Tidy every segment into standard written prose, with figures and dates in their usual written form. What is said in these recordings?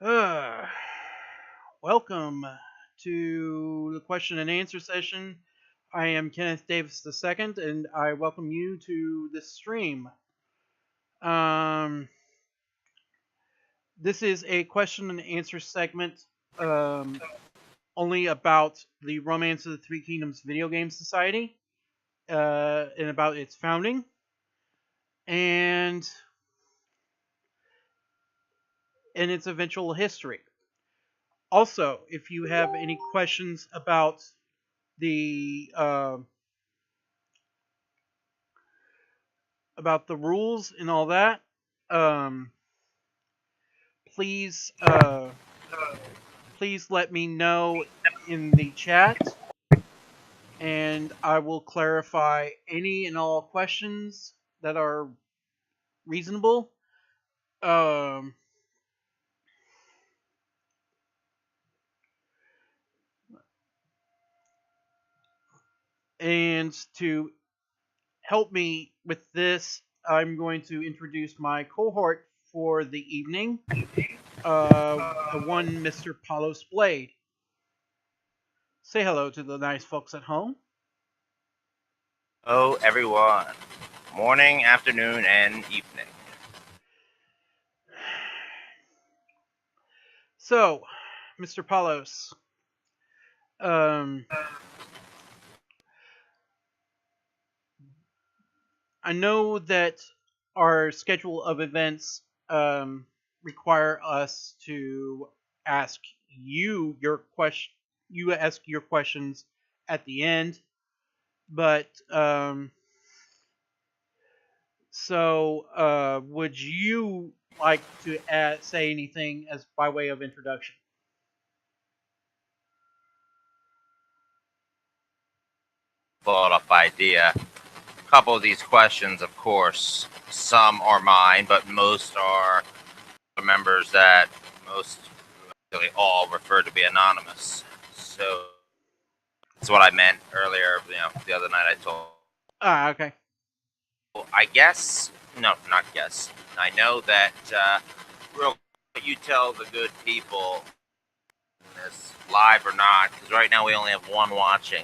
Uh, Welcome to the question and answer session. I am Kenneth Davis II, and I welcome you to this stream. Um, this is a question and answer segment um, only about the Romance of the Three Kingdoms Video Game Society and about its founding. And its eventual history. Also, if you have any questions the uh, about the rules and all that, um, please please let me know in the chat, and I will clarify any and all questions that are reasonable. Um, and to help me with this, I'm going to introduce my cohort for the evening. The one Mr. Palos Blade. Say hello to the nice folks at home. Hello, everyone. Morning, afternoon, and evening. So, Mr. Palos, I know that our schedule of events require us to ask you your question. You ask your questions at the end, but would you like to say anything as by way of introduction? Thought up idea. A couple of these questions, of course, some are mine, but most are members that most, really all, refer to be anonymous. So that's what I meant earlier. The other night I told. Okay. Well, I guess no, not guess. I know that real. You tell the good people, this live or not, because right now we only have one watching.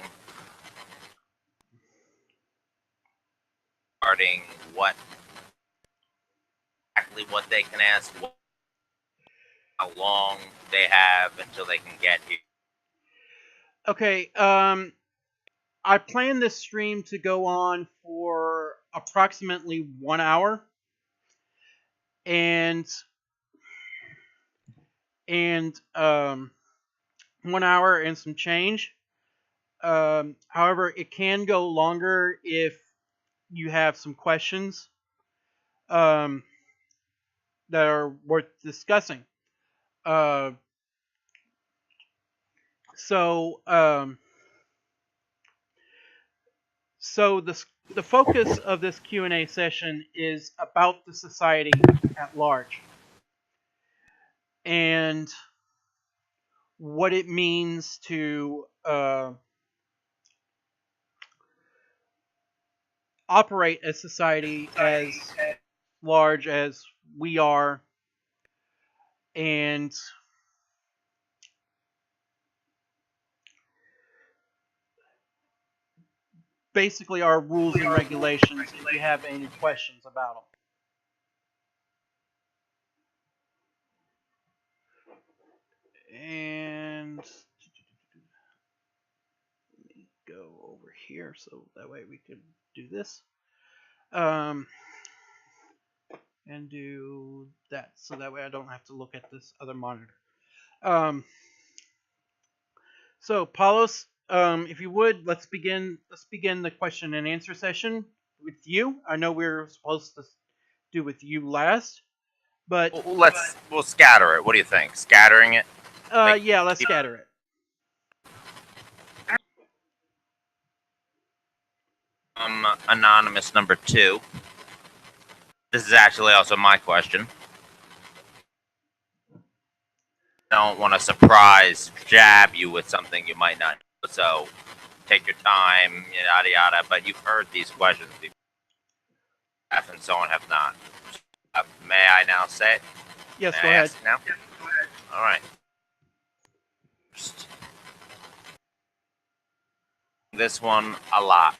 Regarding exactly what they can ask, how long they have until they can get here. Okay, I plan this stream to go on for approximately 1 hour, and 1 hour and some change. However, it can go longer if you have some questions that are worth discussing. Uh, so, the focus of this Q&A session is about the society at large and what it means to operate a society as large as we are, and basically our rules and regulations if you have any questions about them. And let me go over here so that way we can do this. And do that so that way I don't have to look at this other monitor. So Paulos, if you would, let's begin the question and answer session with you. I know we were supposed to do with you last, but we'll scatter it. What do you think? Scattering it? Yeah, let's scatter it. Anonymous number 2. This is actually also my question. I don't want to surprise jab you with something you might not know, so take your time, yada yada. But you've heard these questions before, and so on have not. now say it? Yes, May go I ahead. ask now? All right. First, this one a lot.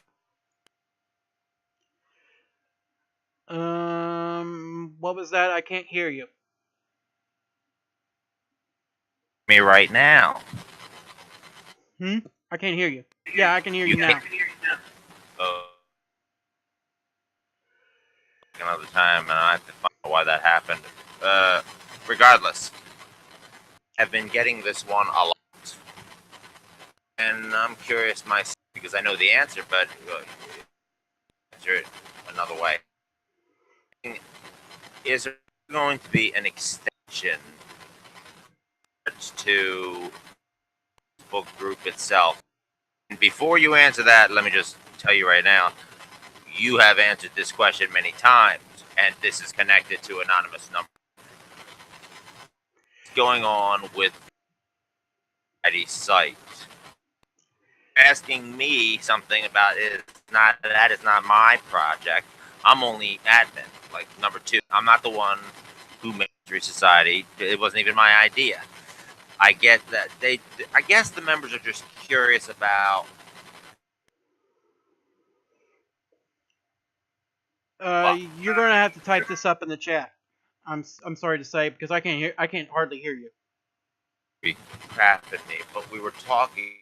What was that? I can't hear you. Me right now. Hmm? I can't hear you. Yeah, I can hear you You now. can't. Another time, and I have to find out why that happened. Uh, Regardless, I've been getting this one a lot, and I'm curious myself because I know the answer, but answer it another way. Is there going to be an extension to the book group itself? And before you answer that, let me just tell you right now, you have answered this question many times, and this is connected to anonymous number. What's going on with the site? Asking me something about it is not that is not my project. I'm only admin. Like number two, I'm not the one who made Mystery Society. It wasn't even my idea. I get that they. I guess the members are just curious about. Well, You're gonna have to type this up in the chat. I'm sorry to say because I can't hardly hear you. crap at me, but we were talking.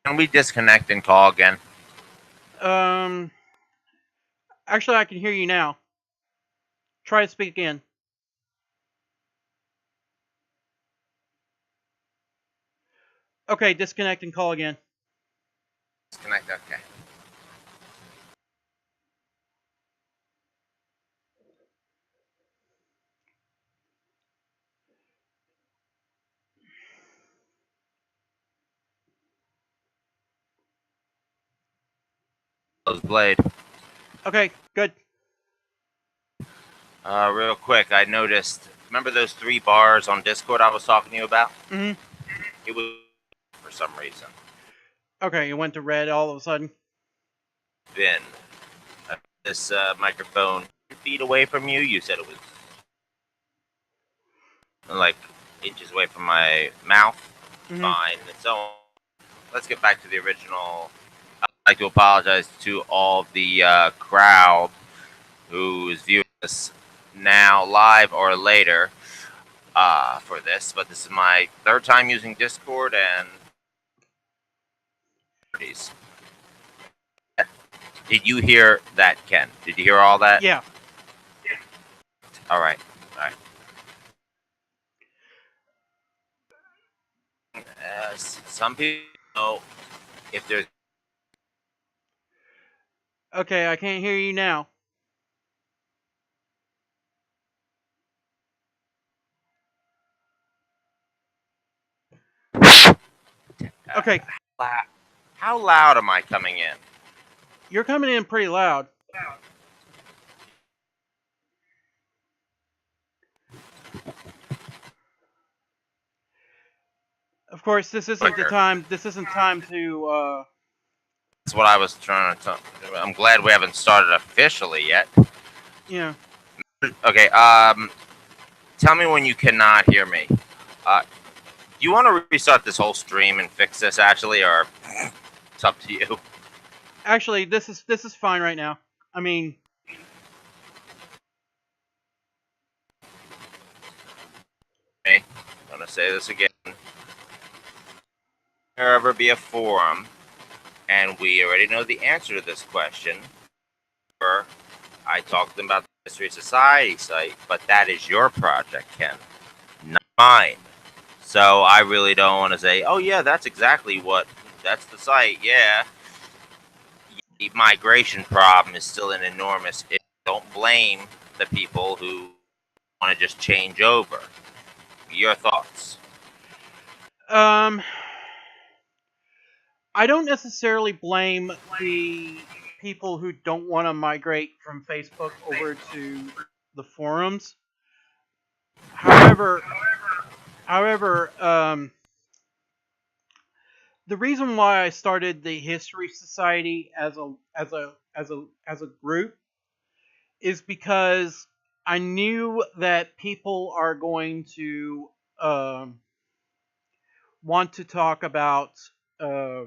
Can we disconnect and call again? Um, actually, I can hear you now. Try to speak again. Okay, disconnect and call again. Disconnect. Okay. Close Blade. Okay, good. Real quick, I noticed. Remember those 3 bars on Discord I was talking to you about? Hmm. It was for some reason. Okay, it went to red all of a sudden. Been this microphone 2 feet away from you. You said it was like inches away from my mouth. Hmm. Fine. So let's get back to the original. I'd like to apologize to all the crowd who's viewing this now live or later for this, but this is my 3rd time using Discord and did you hear that, Ken? Did you hear all that? Yeah. All right. All right. Some people know if there's. Okay, I can't hear you now. Okay, How loud am I coming in? you're coming in pretty loud. Of course, this isn't the Quicker. time. This isn't time to. That's what I was trying to. I'm glad we haven't started officially yet. Yeah. Okay. Tell me when you cannot hear me. Do you want to restart this whole stream and fix this actually, or it's up to you? Actually, this is fine right now. I mean, Okay. I'm gonna say this again. There ever be a forum, and we already know the answer to this question. Or I talked to them about the Mystery Society site, but that is your project, Ken, not mine. So I really don't want to say, oh yeah, that's exactly what. That's the site. Yeah. The migration problem is still an enormous issue. Don't blame the people who want to just change over. Your thoughts? um, I don't necessarily blame the people who don't want to migrate from Facebook over to the forums. However, however, the reason why I started the History Society as a group is because I knew that people are going to um, want to talk about uh,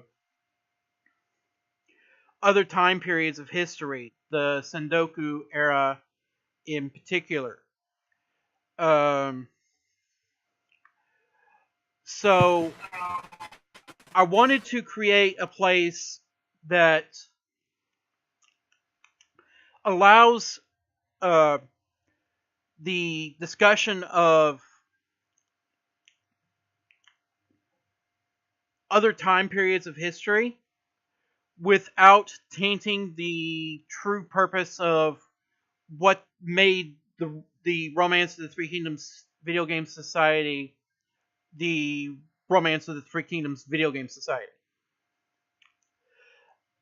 other time periods of history, the Sendoku era in particular. Um, so I wanted to create a place that allows uh, the discussion of other time periods of history without tainting the true purpose of what made the Romance of the Three Kingdoms video game society the Romance of the Three Kingdoms video game society.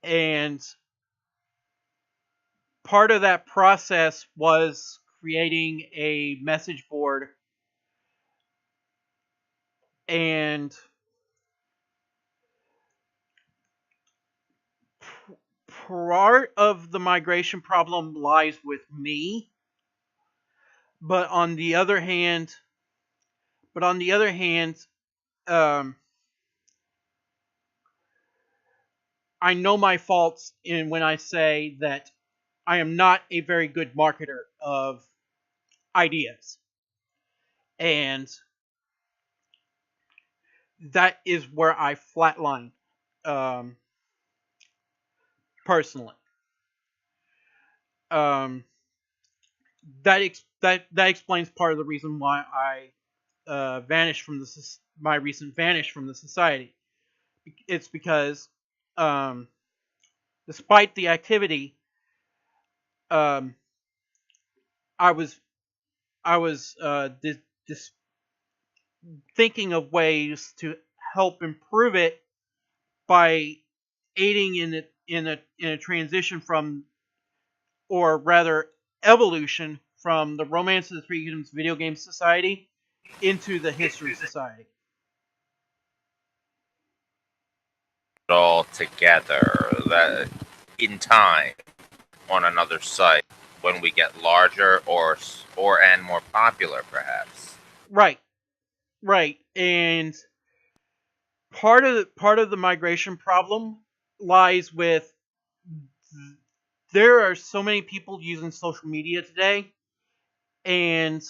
And part of that process was creating a message board, and part of the migration problem lies with me, but on the other hand, but on the other hand, um, I know my faults in when I say that I am not a very good marketer of ideas, and that is where I flatline, um, personally. Um, that explains part of the reason why I vanished from my recent vanish from the society. It's because, um, despite the activity, um, I was dis- thinking of ways to help improve it by aiding in a transition from, or rather evolution from, the Romance of the Three Kingdoms video game society into the History Society. All together that in time on another site when we get larger or and more popular perhaps. Right, right, and part of the migration problem lies with, there are so many people using social media today, and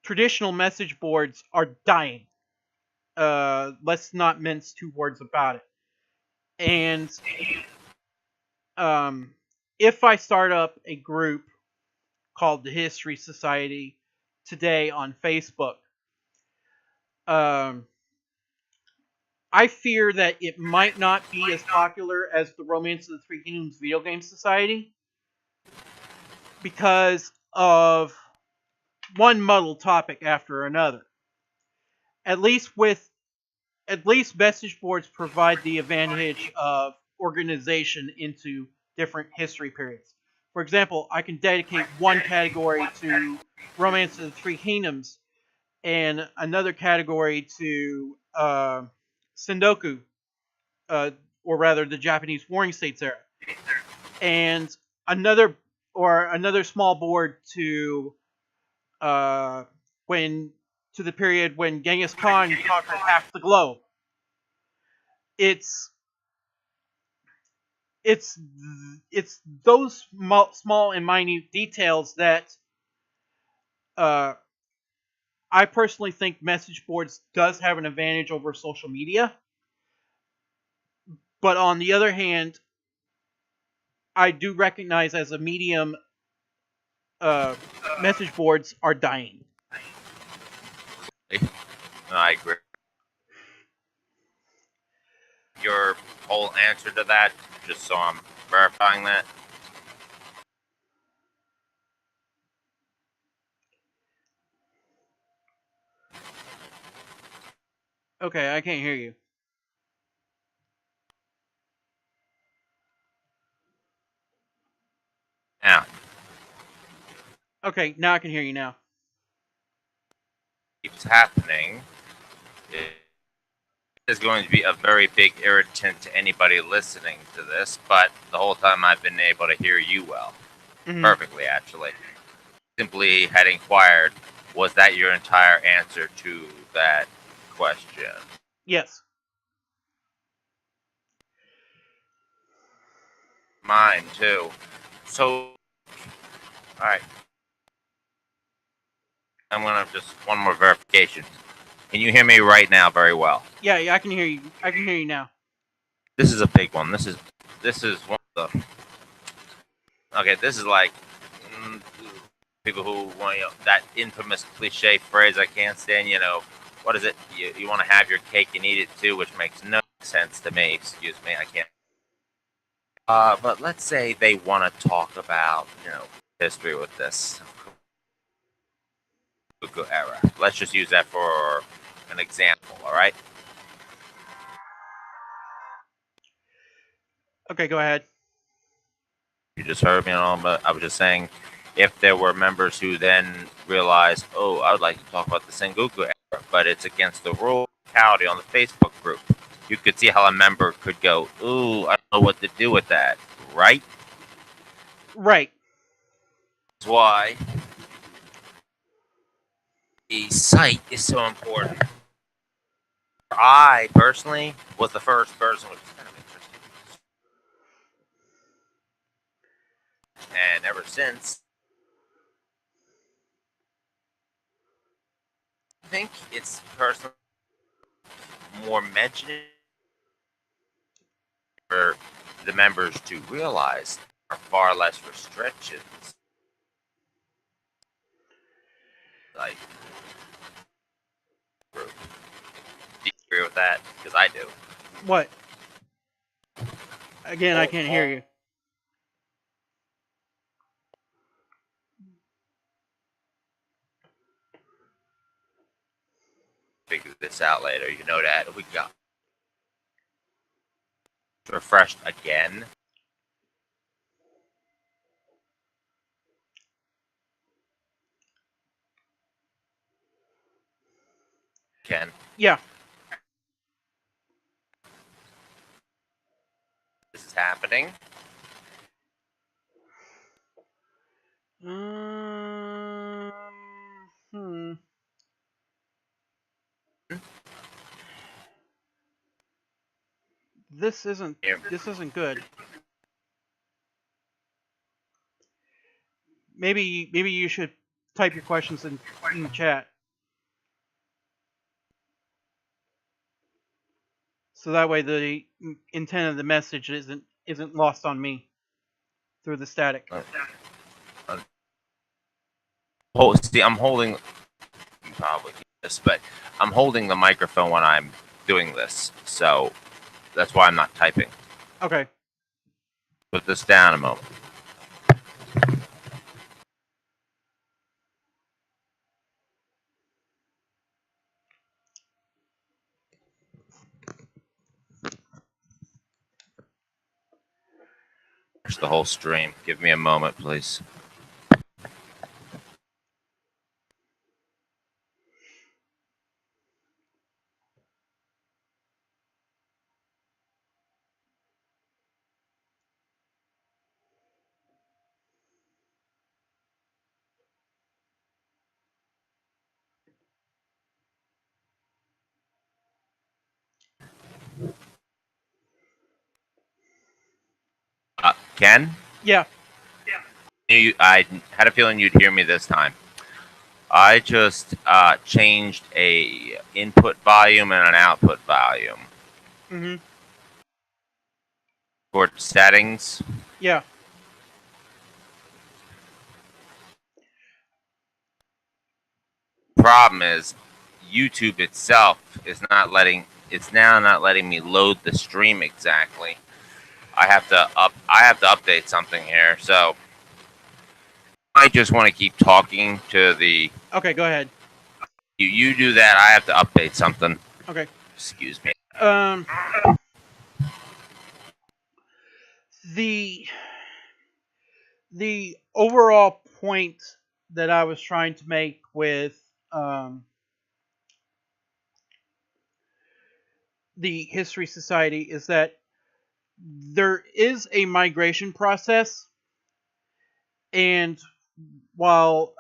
traditional message boards are dying. Let's not mince two words about it. And um, if I start up a group called the History Society today on Facebook, um, I fear that it might not be as popular as the Romance of the Three Kingdoms video game society because of one muddled topic after another. At least with at least message boards provide the advantage of organization into different history periods. For example, I can dedicate one category to Romance of the Three Kingdoms and another category to Sendoku, uh, or rather the Japanese Warring States era, and another another small board to uh, when to the period when Genghis Khan conquered half the globe. It's it's it's those small and minute details that uh, I personally think message boards does have an advantage over social media. But on the other hand, I do recognize as a medium, uh, message boards are dying. I agree. Your whole answer to that, just so I'm verifying that. Okay, I can't hear you. Now, Okay, now I can hear you now. Keeps happening, it is going to be a very big irritant to anybody listening to this, but the whole time I've been able to hear you well. Mm-hmm. Perfectly, actually. Simply had inquired, was that your entire answer to that question? Yes. Mine, too. So, alright, I'm gonna just one more verification. Can you hear me right now very well? Yeah, I can hear you. I can hear you now. This is a big one. This is one of the okay. This is like people who want that infamous cliche phrase I can't stand. What is it? You want to have your cake and eat it too, which makes no sense to me. Excuse me, I can't. But let's say they want to talk about history with this Google era. Let's just use that for an example. All right. Okay, go ahead. You just heard me on, but I was just saying, if there were members who then realized, oh, I would like to talk about the Sengoku era, but it's against the rule locality on the Facebook group, you could see how a member could go, ooh, I don't know what to do with that, right? Right. That's why the site is so important. I personally was the first person, which is kind of interesting, and ever since, I think it's personally more mentioned for the members to realize there are far less restrictions. Like, do you agree with that? Because I do. What? Again, I can't hear you. Figure this out later. You know that we got refreshed again. Ken, Yeah. this is happening. Um. Hmm. This isn't. Here. This isn't good. Maybe you should type your questions in the chat, so that way the intent of the message isn't lost on me through the static. Oh, see, I'm holding. You probably can't this, but I'm holding the microphone when I'm doing this, so that's why I'm not typing. Okay. Put this down a moment. Finish the whole stream. Give me a moment, please. Ken? Yeah. I had a feeling you'd hear me this time. I just changed a input volume and an output volume Mm-hmm. for settings. Yeah. Problem is, YouTube itself is not letting. It's now not letting me load the stream exactly. I have to update something here. So I just want to keep talking to the. Okay. Go ahead. You do that. I have to update something. Okay. Excuse me. Um. The overall point that I was trying to make with um, the History Society is that there is a migration process, and while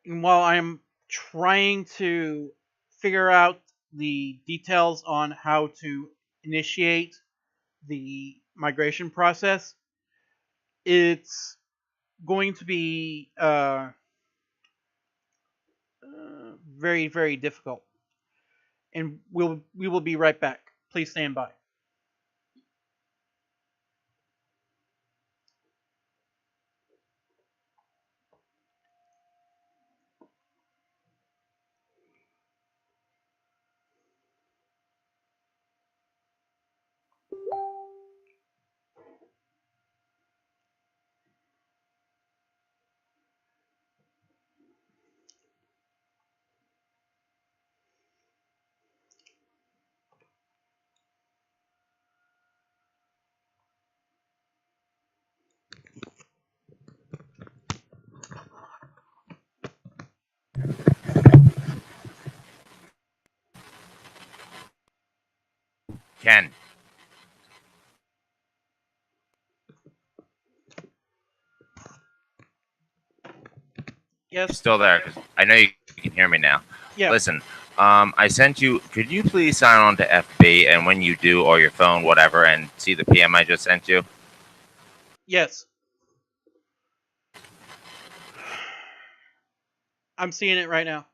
while I'm trying to figure out the details on how to initiate the migration process, it's going to be very very difficult. And we will be right back. Please stand by. Ken, you Yes. still there? Because I know you can hear me now. Yeah. Listen, I sent you. Could you please sign on to FB, and when you do, or your phone, whatever, and see the PM I just sent you? Yes. I'm seeing it right now.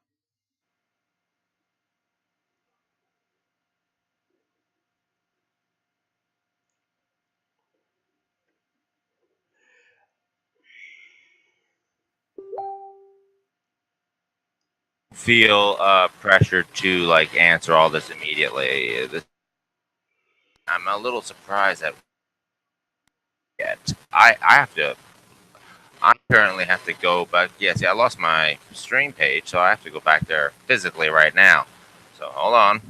Feel pressure to like answer all this immediately. I'm a little surprised that yet. I have to. I currently have to go back. Yeah, see, I lost my stream page, so I have to go back there physically right now. So hold on.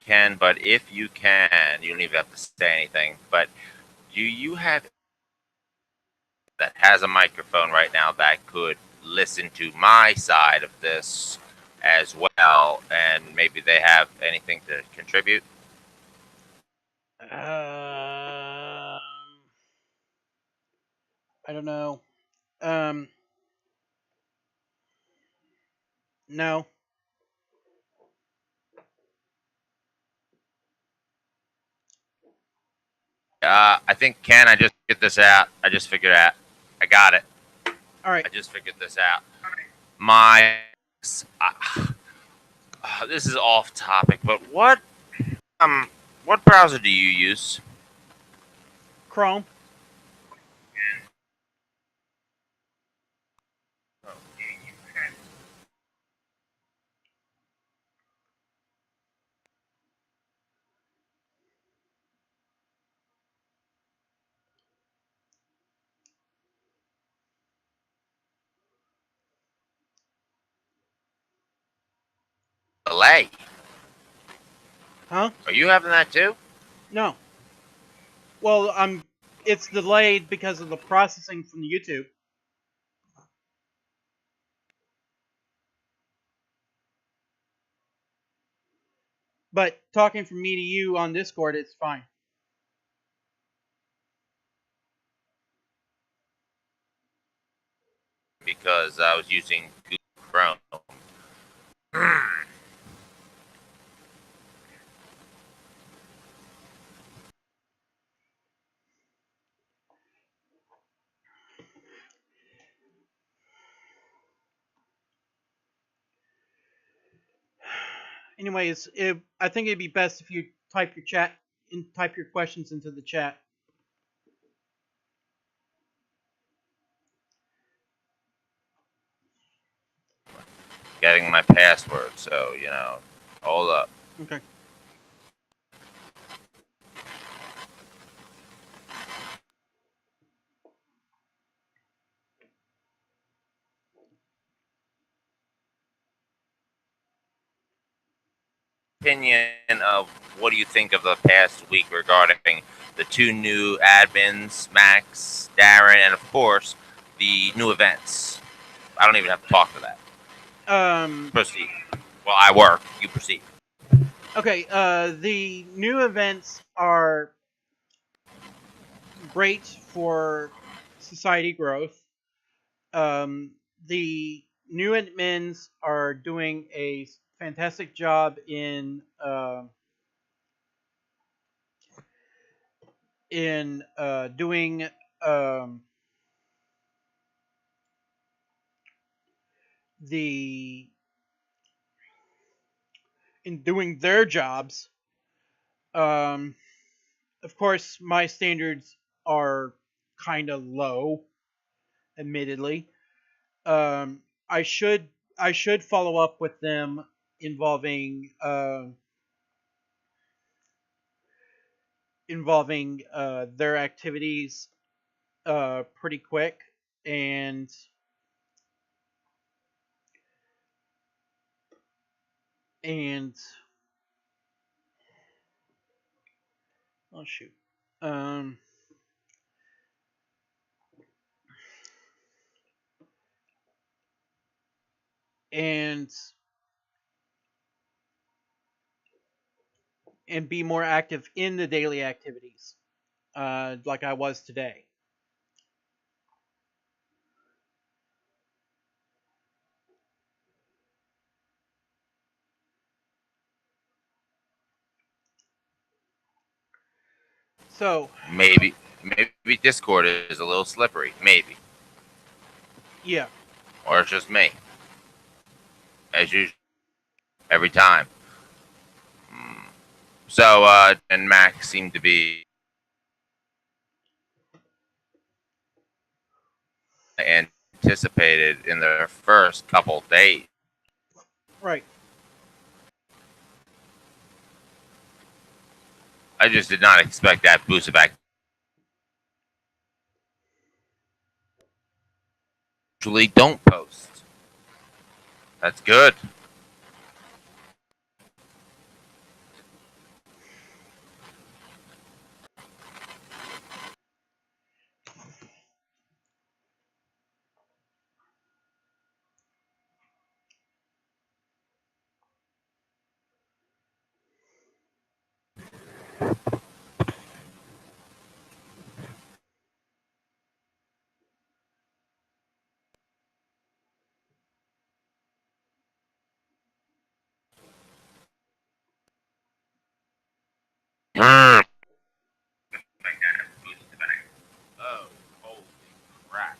Can, but if you can, you don't even have to say anything. But do you have that has a microphone right now that could listen to my side of this as well, and maybe they have anything to contribute? I don't know. Um, no. I think Ken. I just figured this out. I just figured out. I got it. All right. I just figured this out. My this is off topic, but um what browser do you use? Chrome. Delay. Huh? Are you having that too? No. Well, I'm. It's delayed because of the processing from the YouTube. But talking from me to you on Discord, it's fine. Because I was using Google Chrome. anyways, I think it'd be best if you type your questions into the chat. Getting my password, so hold up. Okay. Opinion of what do you think of the past week regarding the two new admins, Max, Darren, and of course the new events. I don't even have to talk to that. Um. Proceed. Well, I work. You proceed. Okay. The new events are great for society growth. The new admins are doing a fantastic job in doing um, the in doing their jobs. Um, of course, my standards are kind of low, admittedly. Um, I should I should follow up with them involving their activities pretty quick and and oh shoot um and and be more active in the daily activities like I was today. So Maybe Discord is a little slippery. Maybe, yeah, or it's just me, as usual, every time. Mm. So, and Max seem to be anticipated in their first couple days. right. I just did not expect that boost of activity. Usually don't post. That's good. Mm. Oh, holy crap.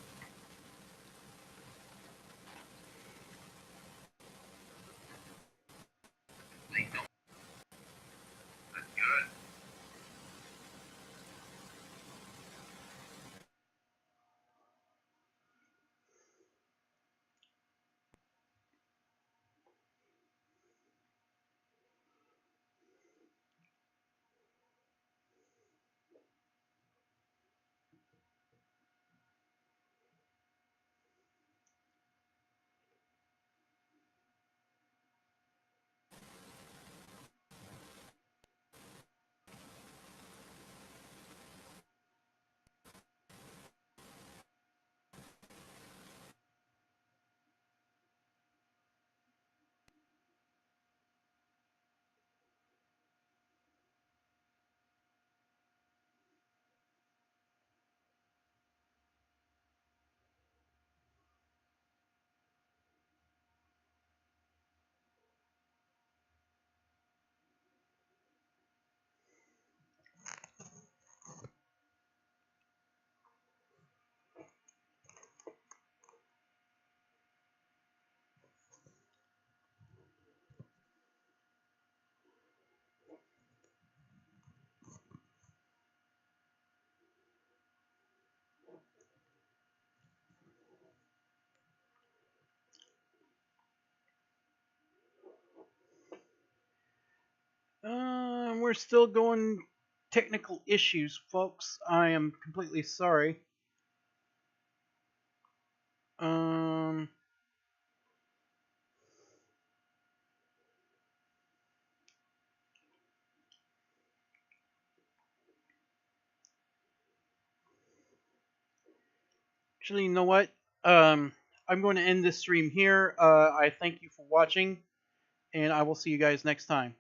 we're still going technical issues, folks. I am completely sorry. Um, Actually, you know what? I'm going to end this stream here. I thank you for watching, and I will see you guys next time.